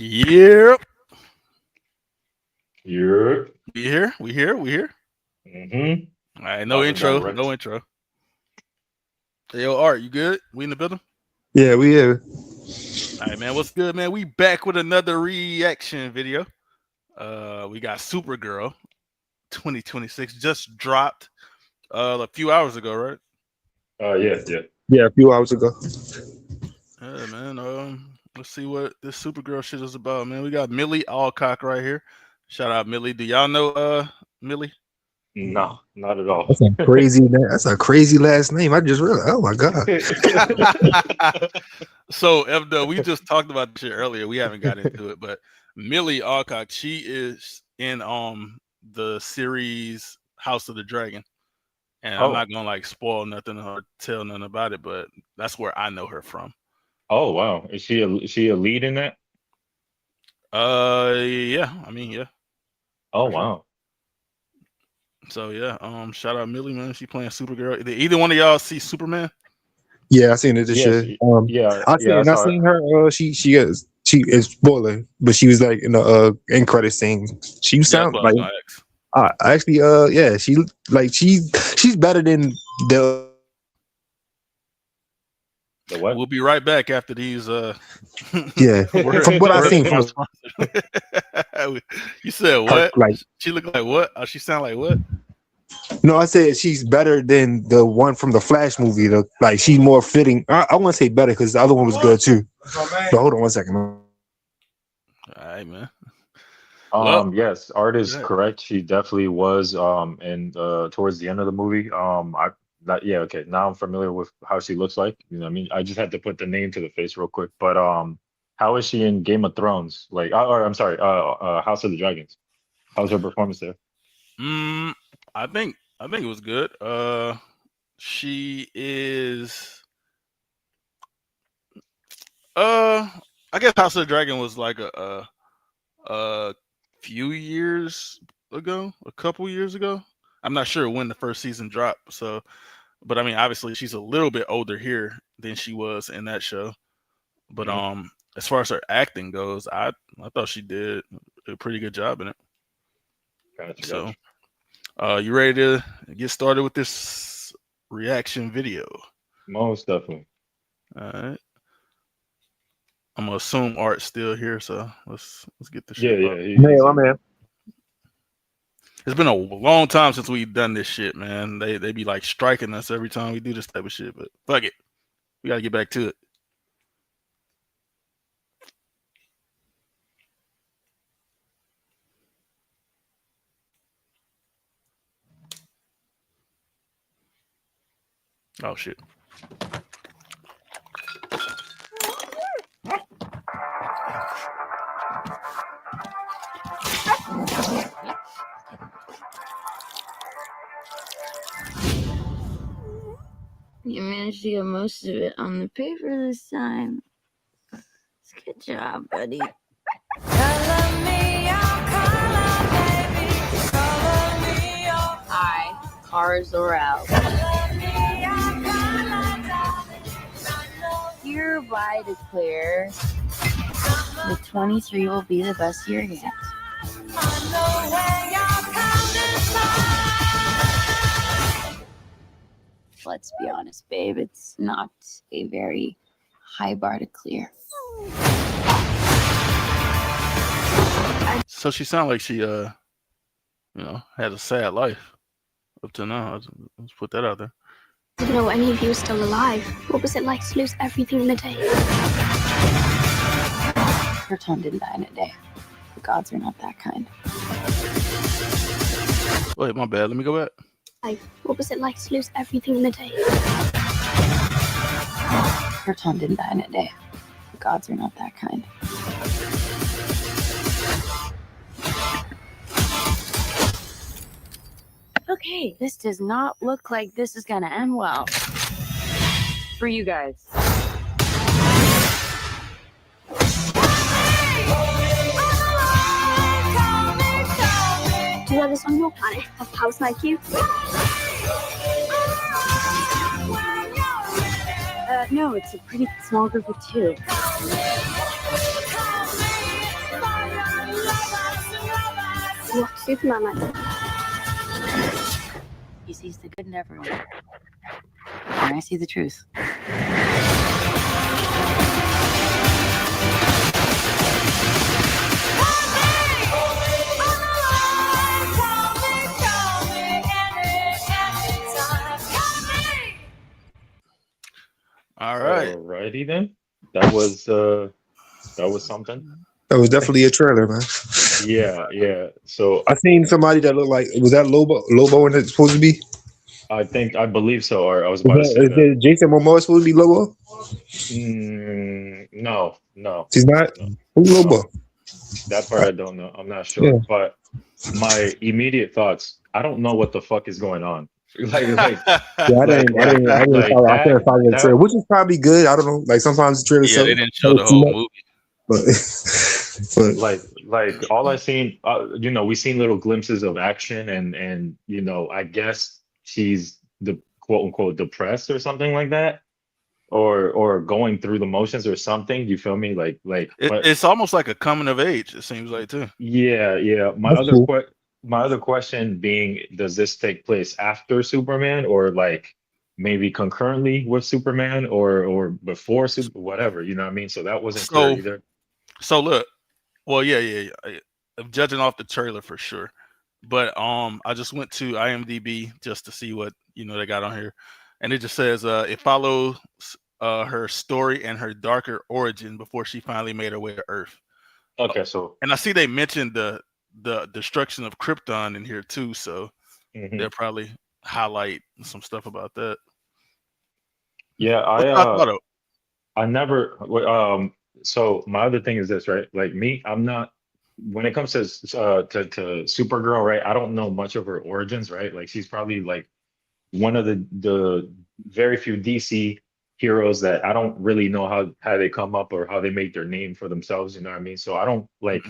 Yep. You're We here. We here. We here. All right. No live and intro. No direct. intro. Hey, yo, Art, you good? We in the building? Yeah, we have. All right, man. What's good, man? We back with another reaction video. We got Supergirl 2026 just dropped a few hours ago, right? Yeah. Yeah, a few hours ago. Yeah, man. Let's see what this Supergirl shit is about, man. We got Milly Alcock right here. Shout out Milly. Do y'all know Milly? No, not at all. That's a crazy. That's a crazy last name. I just realized. Oh my god. So, Evdo, we just talked about this shit earlier. We haven't got into it, but Milly Alcock, she is in the series House of the Dragon, and I'm not gonna like spoil nothing or tell nothing about it, but that's where I know her from. Oh wow, is she a lead in that? Yeah, I mean, yeah. Oh For sure. wow. So yeah, shout out Milly, man. She playing Supergirl. Did either one of y'all see Superman? Yeah, I seen it this Yeah, year. I I saw it. seen her. She is spoiler, but she was like in the end credit scene. She Yeah, sound that's what I like was gonna ask. actually yeah, she's better than the The what? We'll be right back after these. yeah. From what I've words seen from our from sponsor. You said her, what? like She look like what? She sound like what? no, I said she's better than the one from the Flash movie. Like she's more fitting. I want to say better because the other one was good too. But hold on one second. All right, man. Well, Yes, art is yeah. correct. She definitely was and towards the end of the movie. Okay, now I'm familiar with how she looks like. You know what I mean? I just had to put the name to the face real quick. But how is she in Game of Thrones? Like or I'm sorry, House of the Dragons. How's her performance there? I think it was good. She is I guess House of the Dragon was like a few years ago, a couple years ago. I'm not sure when the first season dropped, so but I mean obviously she's a little bit older here than she was in that show. But as far as her acting goes, I thought she did a pretty good job in it. Gotcha. So you ready to get started with this reaction video? Most definitely. All right. I'm gonna assume Art's still here, so let's get this shit. Yeah. My man. It's been a long time since we've done this shit, man. They be like striking us every time we do this type of shit, but fuck it. We gotta get back to it. Oh shit. You managed to get most of it on the paper this time. Good job, buddy. Hi, Kara Zor-El. Hereby declare the 23 will be the best year yet. Let's be honest, babe, it's not a very high bar to clear. So she sounded like she had a sad life up to now. Let's put that out there. I didn't know any of you were still alive. What was it like to lose everything in a day? Her Tom didn't die in a day. The gods are not that kind. Wait, my bad. Let me go back. What was it like to lose everything in a day? Her Tom didn't die in a day. The gods are not that kind. Okay, this does not look like this is gonna end well for you guys. Do you have this on your planet? Have house like you? No, it's a pretty small group of two. What's Superman like? He sees the good in everyone. And I see the truth. All right. Alrighty then. That was something. That was definitely a trailer, man. Yeah. So I seen somebody that looked like, was that Lobo and it's supposed to be? I believe so. Or I was about to say Is that. that Jason Momoa supposed to be Lobo? No. She's not. No. Who's Lobo? That part I don't know. I'm not sure. Yeah. But my immediate thoughts, I don't know what the fuck is going on. Like Yeah, I couldn't follow the trailer, which is probably good. I don't know. Like sometimes the trailer. Yeah, they didn't show the whole movie. But like all I seen, we seen little glimpses of action and I guess she's the quote unquote depressed or something like that, or going through the motions or something. You feel me? But It's almost like a coming of age. It seems like too. yeah. My other question being, does this take place after Superman or like maybe concurrently with Superman or before whatever, you know what I mean? So that wasn't clear either. So look, well, yeah. I'm judging off the trailer for sure, but I just went to IMDb just to see what they got on here, and it just says it follows her story and her darker origin before she finally made her way to Earth. Okay, so and I see they mentioned the destruction of Krypton in here too, so they'll probably highlight some stuff about that. Yeah, I never. So my other thing is this, right? Like me, I'm not. When it comes to Supergirl, right? I don't know much of her origins, right? Like she's probably like one of the very few DC heroes that I don't really know how they come up or how they make their name for themselves. You know what I mean? So I don't like.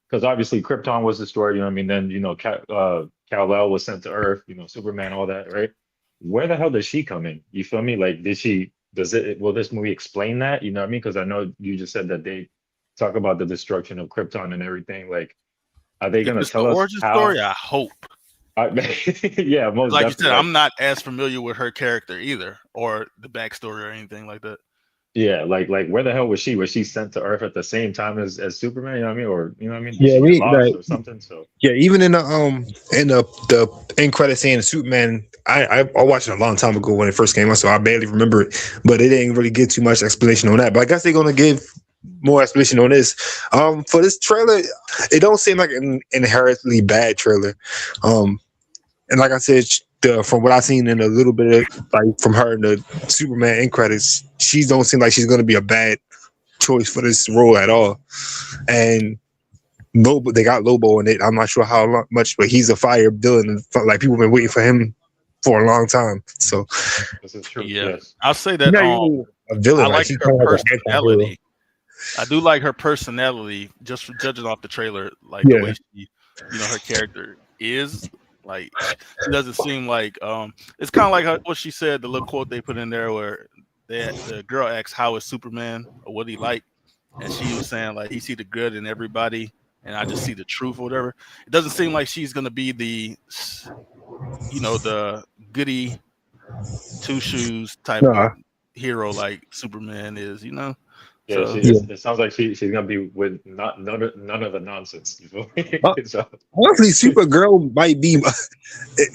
Because obviously Krypton was destroyed, you know what I mean? Then, Kal-El was sent to Earth, Superman, all that, right? Where the hell does she come in? You feel me? Like, will this movie explain that? You know what I mean? Because I know you just said that they talk about the destruction of Krypton and everything. Like, are they going to tell us origin how? Story? I hope. Yeah, most like definitely. You said, I'm not as familiar with her character either, or the backstory or anything like that. Yeah, like where the hell was she? Was she sent to Earth at the same time as Superman? You know what I mean? Or you know what I mean? Yeah, Did she get lost or something. So yeah, even in the end credit scene of Superman, I watched it a long time ago when it first came out, so I barely remember it. But it didn't really give too much explanation on that. But I guess they're gonna give more explanation on this. For this trailer, it don't seem like an inherently bad trailer. And like I said, from what I've seen in a little bit of, like from her in the Superman end credits, she don't seem like she's going to be a bad choice for this role at all. And Lobo, they got Lobo in it. I'm not sure how much, but he's a fire villain. Like people have been waiting for him for a long time. So this is true. Yeah, yes. I'll say that a villain. I like she's her kind of like personality. I do like her personality, just from judging off the trailer, like the way she, her character is. Like, she doesn't seem like it's kind of like what she said, the little quote they put in there where the girl asked how is Superman or what he like, and she was saying like he see the good in everybody and I just see the truth or whatever. It doesn't seem like she's gonna be the the goody two shoes type of hero like Superman is, Yeah, So, it sounds like she's gonna be with none of the nonsense. You feel me? So, honestly, Supergirl might be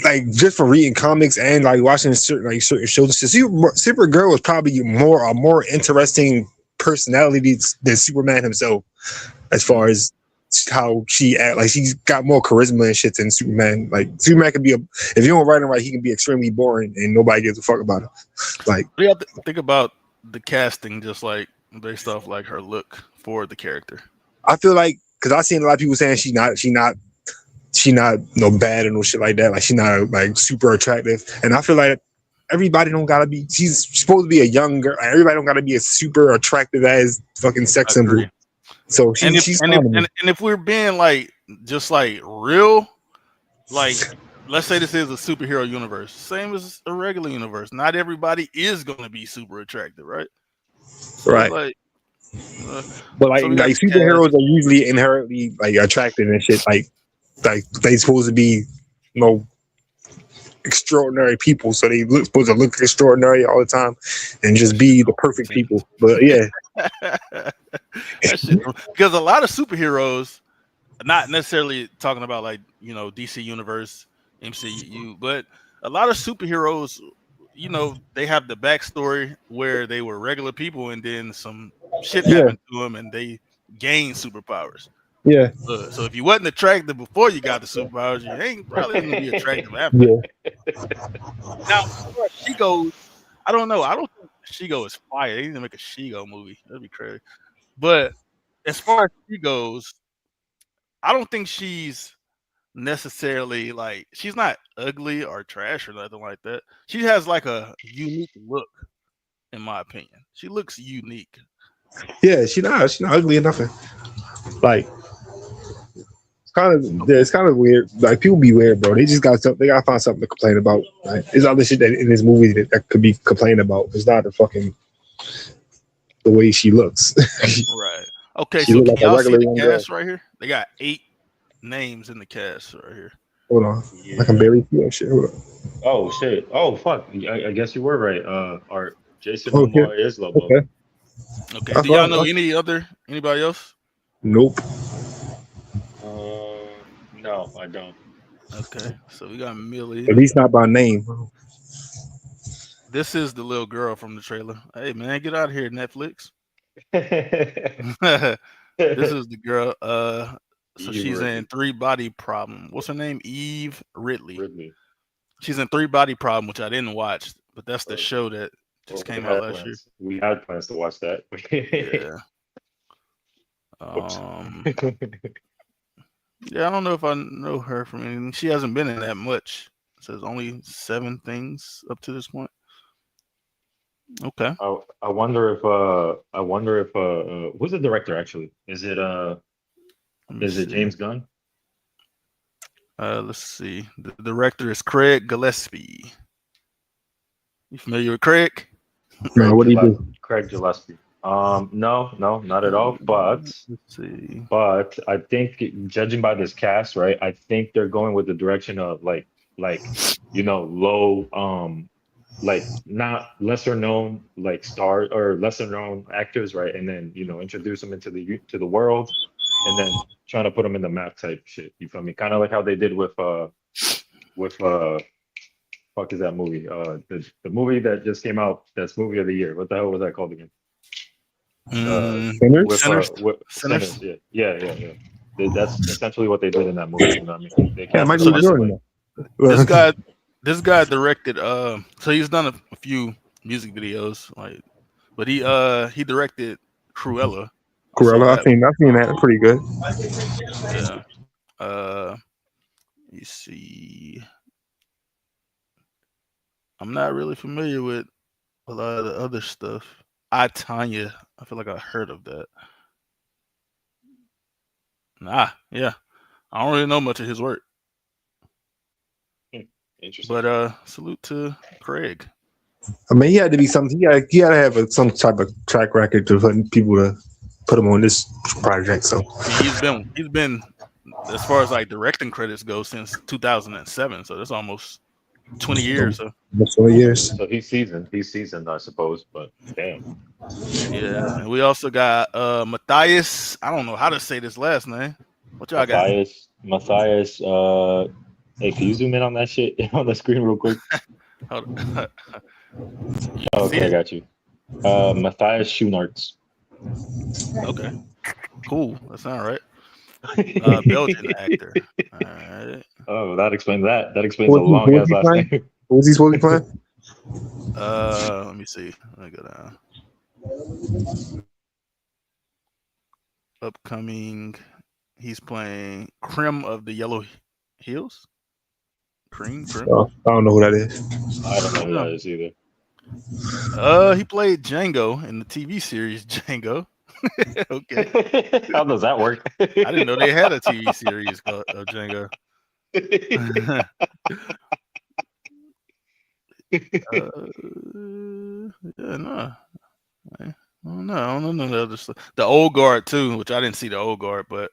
like, just from reading comics and like watching certain shows. Supergirl was probably a more interesting personality than Superman himself, as far as how she act. Like she's got more charisma and shit than Superman. Like Superman could be if you don't write him right, he can be extremely boring and nobody gives a fuck about him. Like, you have to think about the casting, just like based off like her look for the character. I feel like, because I've seen a lot of people saying she not no bad or no shit like that. Like she's not like super attractive, and I feel like everybody don't gotta be. She's supposed to be a young girl. Everybody don't gotta be a super attractive as fucking sex symbol. So she's if we're being like just like real, like let's say this is a superhero universe, same as a regular universe. Not everybody is gonna be super attractive, right? So right. Like, but like superheroes are usually inherently like attractive and shit. Like like they supposed to be, extraordinary people, so they supposed to look extraordinary all the time and just be the perfect people. But yeah, that shit, because a lot of superheroes, not necessarily talking about like DC Universe, MCU, but a lot of superheroes, they have the backstory where they were regular people and then some shit yeah, happened to them and they gained superpowers. yeah, So if you wasn't attractive before you got the superpowers, you ain't probably gonna be attractive after. yeah. Now, as far as she goes, I don't know. I don't think She-Go is fire. They need to make a She-Go movie. That'd be crazy. But as far as she goes, I don't think she's necessarily like, she's not ugly or trash or nothing like that. She has like a unique look, in my opinion. She looks unique. Yeah, she's not ugly or nothing. Like it's kind of weird. Like people be weird, bro. They just got something. They gotta find something to complain about. Like, there's other shit that in this movie that could be complained about. It's not the way she looks. Right. Okay, She so look can like a y'all see regular the young girl. cast right here? They got 8 names in the cast right here. Hold on, Yeah. I can barely see that shit. Hold on. Oh shit. Oh fuck. I guess you were right. Our Jason Oh, Momoa is Lobo. Okay. Okay, That's do y'all fine. know anybody else? Nope. No, I don't. Okay, so we got Milly. At least not by name. This is the little girl from the trailer. Hey man, get out of here, Netflix. This is the girl. So Eve she's Ridley. in 3 Body Problem. What's her name? Eve Ridley. Ridley. She's in 3 Body Problem, which I didn't watch, but that's the Oh. show that just Well, came we out had last year. plans. We had plans to watch that. Yeah. Yeah, I don't know if I know her from anything. She hasn't been in that much. It says only 7 things up to this point. Okay. I wonder if who's the director actually? Is it Let me see. James Gunn? Let's see. The director is Craig Gillespie. You familiar with Craig? No, what do you do? Craig Gillespie. No, not at all. But Let's see. But I think, judging by this cast, right, I think they're going with the direction of like low, like not lesser known like stars or lesser known actors, right, and then introduce them into the world, and then trying to put them in the map type shit. You feel me? Kind of like how they did with fuck is that movie? The movie that just came out. That's movie of the year. What the hell was that called again? Sinners? With Sinners? Sinners. Yeah. That's essentially what they did in that movie. You know what I mean? They Yeah, cast Michael a bunch of, Jordan. This guy directed so he's done a few music videos, like, but he directed Cruella. Cruella, I've seen that. Pretty good. Yeah. You see, I'm not really familiar with a lot of the other stuff. Tanya, I feel like I heard of that. Yeah. I don't really know much of his work. Interesting. But salute to Craig. I mean, he had to be something. He had to have some type of track record to put him on this project. So He's been as far as like directing credits go since 2007. So that's almost 20 years. So almost 20 years. So he's seasoned, I suppose. But damn. yeah, and we also got Matthias. I don't know how to say this last name. What y'all got? Matthias. Hey, can you zoom in on that shit on the screen real quick? Okay, I got you. Matthias Schoenaerts. Okay, cool. That's all right. Belgian actor. All right. Oh, that explains that. That explains the long ass last name. What was he supposed to be playing? Let me see. Let me go down. Upcoming, he's playing Krim of the Yellow Hills. Krim. Oh, I don't know who that is. I don't know who that is either. He played Django in the TV series Django. Okay. How does that work? I didn't know they had a TV series called Django. Yeah, no. I don't know the other stuff. The Old Guard too, which I didn't see the Old Guard, but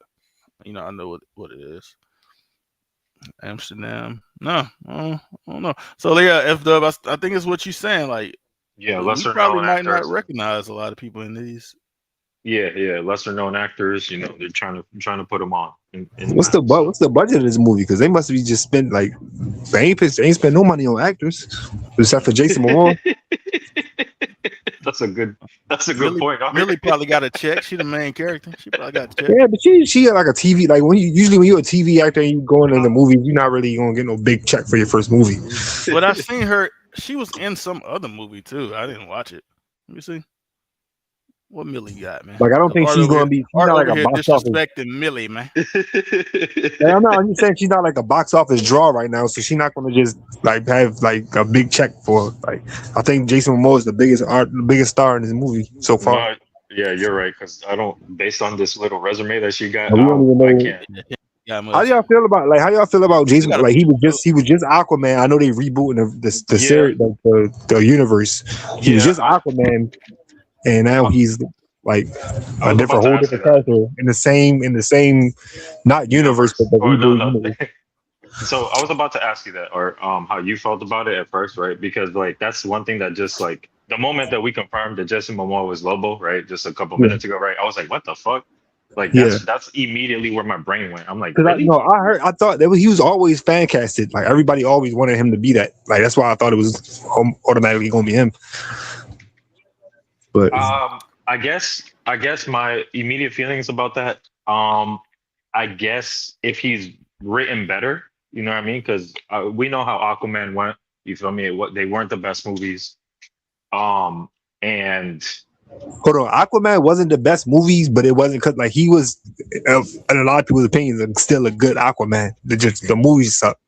I know what it is. Amsterdam. No, I don't know. So yeah, F Dub, I think it's what you're saying. Like Yeah, we lesser probably known might not actors. recognize a lot of people in these. Yeah, lesser known actors. You know, they're trying to put them on in the What's the match. So. what's the budget of this movie? Because they must be just spent like they ain't spent no money on actors except for Jason Momoa. That's a good point. All Millie right. probably got a check. She the main character. She probably got a check. Yeah, but she like a TV like when you're a TV actor and you going into movies, you're not really gonna get no big check for your first movie. But I've seen her. She was in some other movie too. I didn't watch it. Let me see. What Millie got, man? Like I don't think Art she's over gonna here- be. She's Art not like over a here box office. disrespecting Millie, man. Like, I'm just saying she's not like a box office draw right now, so she's not gonna just like have like a big check for like. I think Jason Momoa is the biggest star in this movie so far. No, yeah, you're right. Because I don't, based on this little resume that she got, We don't even I know. can't. Yeah, How y'all feel about Jason? gotta- Like he was just Aquaman. I know they rebooting the series, like the universe. He was Yeah. just Aquaman, and now he's like I a was different about to whole ask different you that. character in the same not universe but the Oh, no. reboot universe. So I was about to ask you that, or how you felt about it at first, right? Because like that's one thing that just like the moment that we confirmed that Jason Momoa was Lobo, right? Just a couple minutes ago, right? I was like, what the fuck? Like that's immediately where my brain went. I'm like, really? I thought that he was always fan casted. Like everybody always wanted him to be that. Like that's why I thought it was automatically gonna be him. But I guess my immediate feelings about that. I guess if he's written better, you know what I mean? Because we know how Aquaman went. You feel me? They weren't the best movies. And hold on, Aquaman wasn't the best movies, but it wasn't because like he was, in a lot of people's opinions, still a good Aquaman. The movies suck.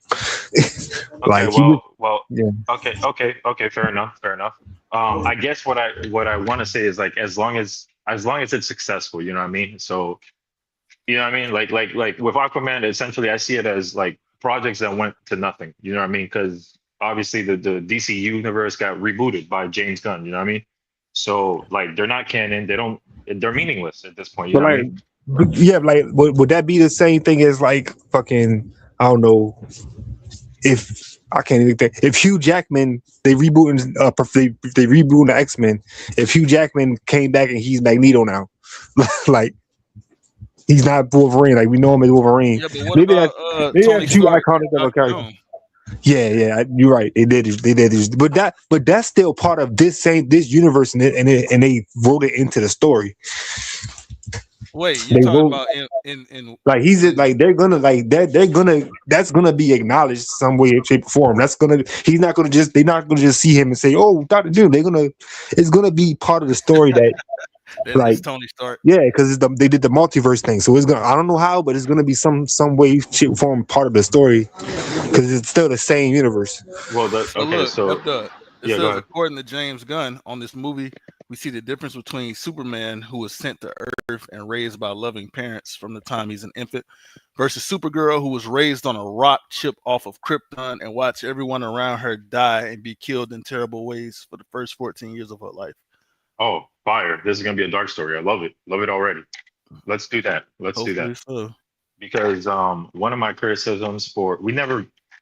okay, yeah. Okay, fair enough. I guess what I want to say is like as long as it's successful, you know what I mean? So, you know what I mean? Like with Aquaman, essentially I see it as like projects that went to nothing, you know what I mean? Because obviously the DC universe got rebooted by James Gunn, you know what I mean? So like they're not canon, they're meaningless at this point. You know what I mean? Yeah, like would that be the same thing as like fucking I don't know if I can't even think if Hugh Jackman they rebooting the X-Men, if Hugh Jackman came back and he's Magneto now, like he's not Wolverine, like we know him as Wolverine. Yeah, but what about Tony two Stark? iconic of characters. Yeah, you're right. They did, but that's still part of this universe, and they wrote it into the story. Wait, you're talking about in like he's like they're gonna that's gonna be acknowledged some way, shape, or form. They're not gonna just see him and say, "Oh, Dr. Doom." It's gonna be part of the story that. Like Tony Stark, yeah, because they did the multiverse thing, so it's gonna. I don't know how, but it's gonna be some way, shape, form part of the story because it's still the same universe. Well, according to James Gunn on this movie, we see the difference between Superman, who was sent to Earth and raised by loving parents from the time he's an infant, versus Supergirl, who was raised on a rock chip off of Krypton and watched everyone around her die and be killed in terrible ways for the first 14 years of her life. Oh, fire. This is going to be a dark story. I love it. Love it already. Let's do that. So. Because one of my criticisms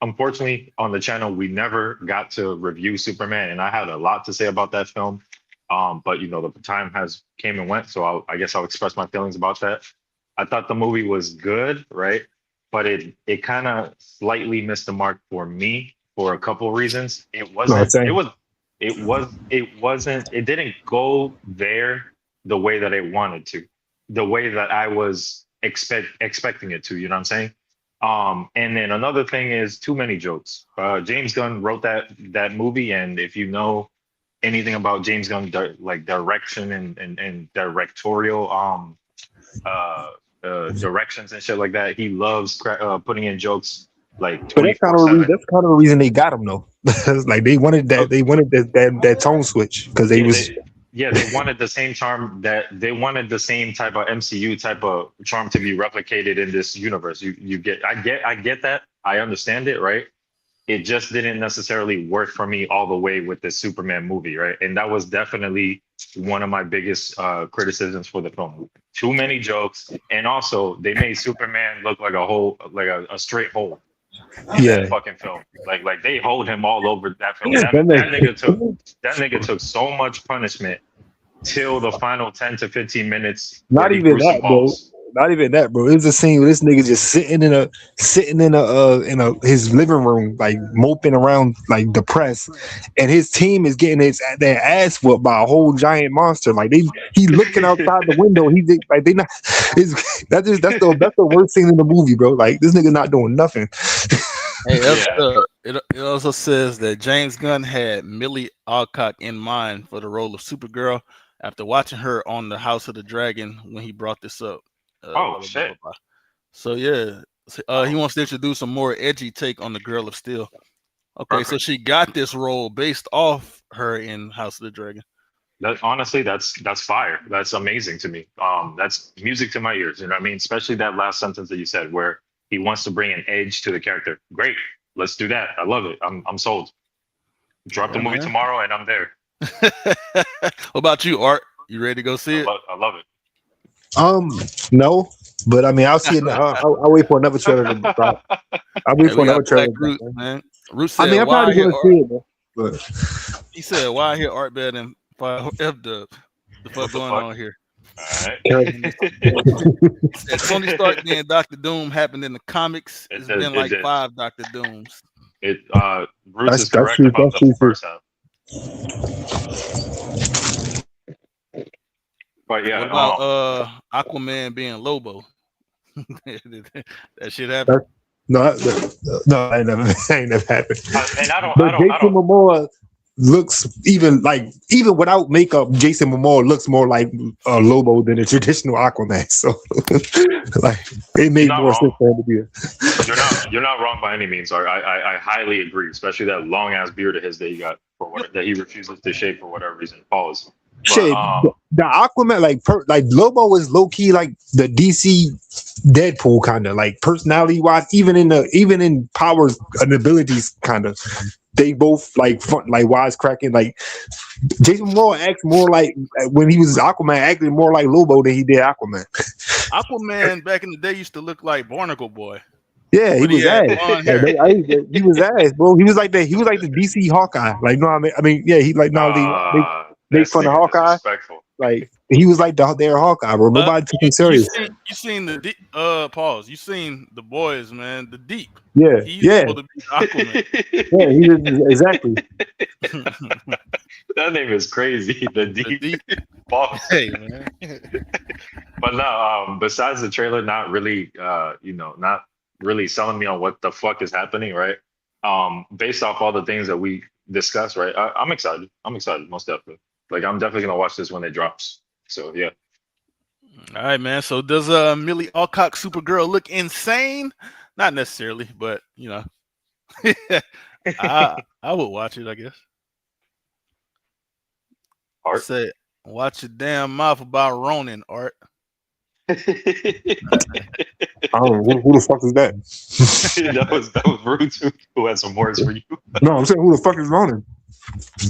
unfortunately, on the channel, we never got to review Superman, and I had a lot to say about that film. But, you know, the time came and went, so I guess I'll express my feelings about that. I thought the movie was good, right? But it kind of slightly missed the mark for me for a couple reasons. It didn't go there the way that it wanted to, the way that I was expecting it to, you know what I'm saying? And then another thing is too many jokes. James Gunn wrote that movie, and if you know anything about James Gunn, like direction and directorial directions and shit like that, he loves putting in jokes like 24/7. But that's kind of the reason they got him though. Like they wanted that tone switch because they wanted the same charm they wanted the same type of MCU type of charm to be replicated in this universe. I get that. I understand it, right? It just didn't necessarily work for me all the way with the Superman movie, right? And that was definitely one of my biggest criticisms for the film. Too many jokes, and also they made Superman look like a straight hole. in Yeah. that fucking film. Like they hold him all over that film. That That nigga took so much punishment till the final 10 to 15 minutes Not where he even threw some that, bro. balls. Not even that, bro. It was a scene where this nigga just sitting in a his living room, like moping around, like depressed, and his team is getting their ass whooped by a whole giant monster. Like he looking outside the window. Like they not. That's the worst scene in the movie, bro. Like this nigga not doing nothing. Hey, Yeah. it also says that James Gunn had Milly Alcock in mind for the role of Supergirl after watching her on the House of the Dragon when he brought this up. Shit. So yeah, he wants to introduce a more edgy take on the Girl of Steel. Okay, so Perfect. she got this role based off her in House of the Dragon. Honestly, that's fire. That's amazing to me. That's music to my ears. You know what I mean? Especially that last sentence that you said, where he wants to bring an edge to the character. Great, let's do that. I love it. I'm sold. Drop the movie tomorrow, and I'm there. What about you, Art? You ready to go see it? I love it. No, but I mean, I'll see it. I'll wait for another trailer to drop. I'll wait for another trailer. Root, man. Root said, I mean, I'm probably gonna see it, but he said, "Why I hear Art better than the fuck going on here?" All right. Tony Stark being Dr. Doom happened in the comics. It's been like 5 Dr. Dooms. Bruce is correct about the first half. But yeah, what about Aquaman being Lobo? That shit happened. No, I ain't never happened. And I don't. Jason Momoa looks even without makeup. Jason Momoa looks more like Lobo than a traditional Aquaman. So, like, it made more sense for him to be. You're not wrong by any means. I highly agree, especially that long ass beard of his that he got that he refuses to shave for whatever reason. Pause. Shit, the Aquaman, like Lobo is low key like the DC Deadpool kind of, like personality wise, even in powers and abilities kind of. They both like fun, like wisecracking. Like Jason Momoa acts more like when he was Aquaman, acted more like Lobo than he did Aquaman. Aquaman back in the day used to look like Barnacle Boy. Yeah, he was ass. He was ass, bro. He was like the DC Hawkeye. Like, no, I mean, yeah, he like they fun of Hawkeye. Like he was like their Hawkeye, bro. Nobody took him serious. You seen the pause? You seen The Boys, man? The Deep. Yeah, He's supposed to be Aquaman. Yeah, he is exactly. That name is crazy. The Deep. Boss. Hey, man. But no, besides the trailer, not really, not really selling me on what the fuck is happening, right? Based off all the things that we discussed, right? I'm excited. I'm excited, most definitely. Like, I'm definitely gonna watch this when it drops. So yeah. All right, man. So does Milly Alcock Supergirl look insane? Not necessarily, but you know, I would watch it, I guess. Art. Say, watch your damn mouth about Ronin, Art. I don't know who the fuck is that. that was Rude who had some words for you. No, I'm saying who the fuck is Ronin?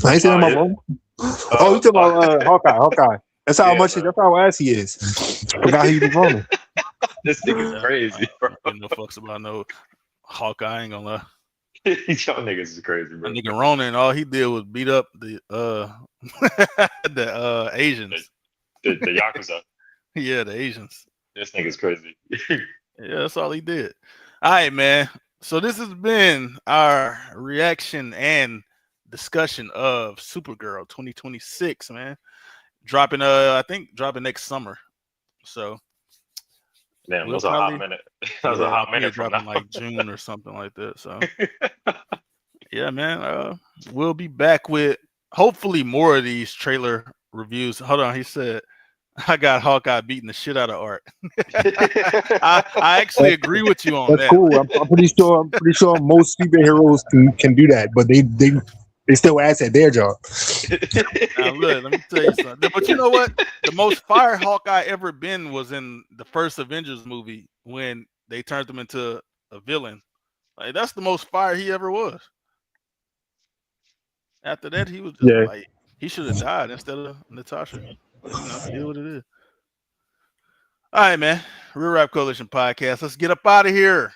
I ain't saying about Ronin. Oh, you talking about Hawkeye? That's how much. That's how ass he is. I forgot he was Ronin. This nigga's crazy, bro. No fucks about no Hawkeye. I ain't gonna lie. Y'all niggas is crazy, bro. That nigga Ronin, all he did was beat up the the Asians. The Yakuza. Yeah, the Asians. This nigga's crazy. Yeah, that's all he did. All right, man. So this has been our reaction and discussion of Supergirl 2026, man. Dropping I think dropping next summer. So man, that's a hot minute. That's a hot minute from dropping now. like June or something like that. So yeah, man. We'll be back with hopefully more of these trailer reviews. Hold on, he said I got Hawkeye beating the shit out of Art. I actually agree with you on that. That's cool. I'm pretty sure most superheroes can do that, but they still ass at their job. Now, look, let me tell you something. But you know what? The most fire Hawkeye ever been was in the first Avengers movie when they turned him into a villain. Like, that's the most fire he ever was. After that, he was just like, he should have died instead of Natasha. You know, deal what it is. All right, man. Real Rap Coalition Podcast. Let's get up out of here.